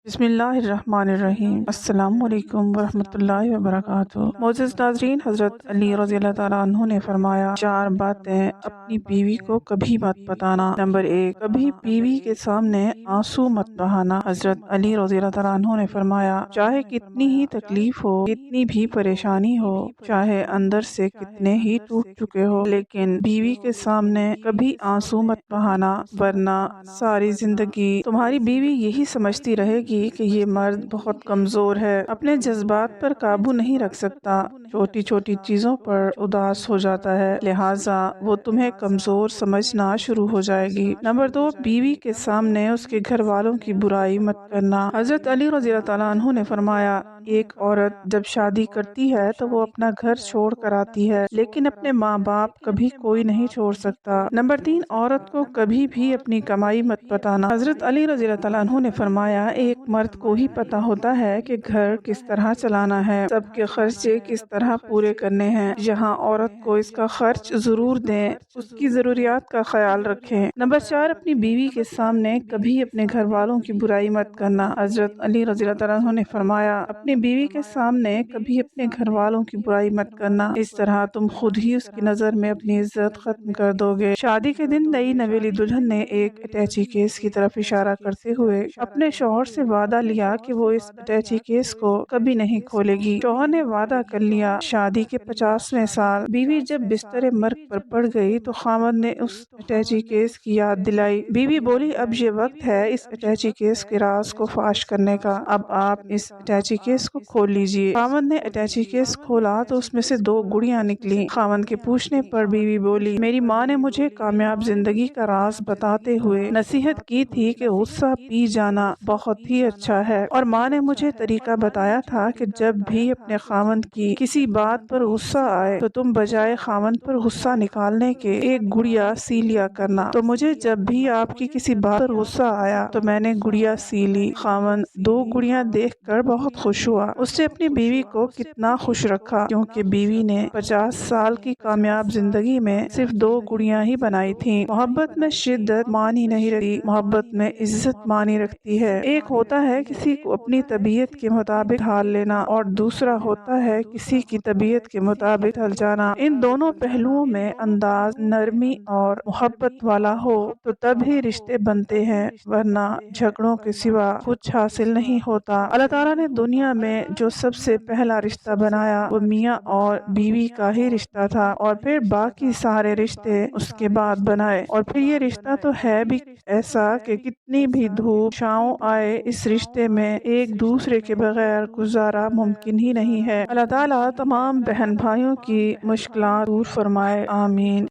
بسم اللہ الرحمن الرحیم۔ السلام علیکم ورحمۃ اللہ وبرکاتہ۔ معزز ناظرین، حضرت علی رضی اللہ تعالیٰ عنہ نے فرمایا، 4 باتیں اپنی بیوی کو کبھی مت بتانا۔ نمبر 1، کبھی بیوی کے سامنے آنسو مت بہانا۔ حضرت علی رضی اللہ تعالیٰ عنہ نے فرمایا، چاہے کتنی ہی تکلیف ہو، کتنی بھی پریشانی ہو، چاہے اندر سے کتنے ہی ٹوٹ چکے ہو، لیکن بیوی کے سامنے کبھی آنسو مت بہانا، ورنہ ساری زندگی تمہاری بیوی یہی سمجھتی رہے گی کہ یہ مرد بہت کمزور ہے، اپنے جذبات پر قابو نہیں رکھ سکتا، چھوٹی چھوٹی چیزوں پر اداس ہو جاتا ہے، لہٰذا وہ تمہیں کمزور سمجھنا شروع ہو جائے گی۔ نمبر 2، بیوی کے سامنے اس کے گھر والوں کی برائی مت کرنا۔ حضرت علی رضی اللہ تعالیٰ عنہ نے فرمایا، ایک عورت جب شادی کرتی ہے تو وہ اپنا گھر چھوڑ کر آتی ہے، لیکن اپنے ماں باپ کبھی کوئی نہیں چھوڑ سکتا۔ نمبر 3، عورت کو کبھی بھی اپنی کمائی مت بتانا۔ حضرت علی رضی اللہ تعالیٰ عنہ نے فرمایا، ایک مرد کو ہی پتہ ہوتا ہے کہ گھر کس طرح چلانا ہے، سب کے خرچے کس طرح پورے کرنے ہیں، یہاں عورت کو اس کا خرچ ضرور دیں، اس کی ضروریات کا خیال رکھیں۔ نمبر 4، اپنی بیوی کے سامنے کبھی اپنے گھر والوں کی برائی مت کرنا۔ حضرت علی رضی اللہ تعالیٰ عنہ نے فرمایا، اپنی بیوی کے سامنے کبھی اپنے گھر والوں کی برائی مت کرنا، اس طرح تم خود ہی اس کی نظر میں اپنی عزت ختم کر دو گے۔ شادی کے دن نئی نویلی دلہن نے ایک اٹیچی کیس کی طرف اشارہ کرتے ہوئے اپنے شوہر سے وعدہ لیا کہ وہ اس اٹیچی کیس کو کبھی نہیں کھولے گی۔ شوہر نے وعدہ کر لیا۔ شادی کے 50ویں سال بیوی جب بستر مرگ پر پڑ گئی تو خاوند نے اس اٹیچی کیس کی یاد دلائی۔ بیوی بولی، اب یہ وقت ہے اس اٹیچی کیس کے راز کو فاش کرنے کا، اب آپ اس اٹیچی کیس کو کھول لیجئے۔ خاوند نے اٹیچی کیس کھولا تو اس میں سے 2 گڑیاں نکلی۔ خاوند کے پوچھنے پر بیوی بولی، میری ماں نے مجھے کامیاب زندگی کا راز بتاتے ہوئے نصیحت کی تھی کہ غصہ پی جانا بہت ہی اچھا ہے، اور ماں نے مجھے طریقہ بتایا تھا کہ جب بھی اپنے خاوند کی کسی بات پر غصہ آئے تو تم بجائے خاوند پر غصہ نکالنے کے 1 گڑیا سی لیا کرنا۔ تو مجھے جب بھی آپ کی کسی بات پر غصہ آیا تو میں نے گڑیا سی لی۔ خاوند 2 گڑیاں دیکھ کر بہت خوش ہوا۔ اس نے اپنی بیوی کو کتنا خوش رکھا، کیونکہ بیوی نے 50 سال کی کامیاب زندگی میں صرف 2 گڑیاں ہی بنائی تھیں۔ محبت میں شدت معنی نہیں رکھتی، محبت میں عزت معنی رکھتی ہے۔ ایک ہوتا ہے کسی کو اپنی طبیعت کے مطابق ڈھال لینا، اور دوسرا ہوتا ہے کسی کی طبیعت کے مطابق ڈھل جانا۔ ان دونوں پہلوؤں میں انداز نرمی اور محبت والا ہو تو تب ہی رشتے بنتے ہیں، ورنہ جھگڑوں کے سوا کچھ حاصل نہیں ہوتا۔ اللہ تعالیٰ نے دنیا میں جو سب سے پہلا رشتہ بنایا وہ میاں اور بیوی کا ہی رشتہ تھا، اور پھر باقی سارے رشتے اس کے بعد بنائے، اور پھر یہ رشتہ تو ہے بھی ایسا کہ کتنی بھی دھوپ چھاؤں آئے، اس رشتے میں ایک دوسرے کے بغیر گزارا ممکن ہی نہیں ہے۔ اللہ تعالیٰ تمام بہن بھائیوں کی مشکلات دور فرمائے، آمین۔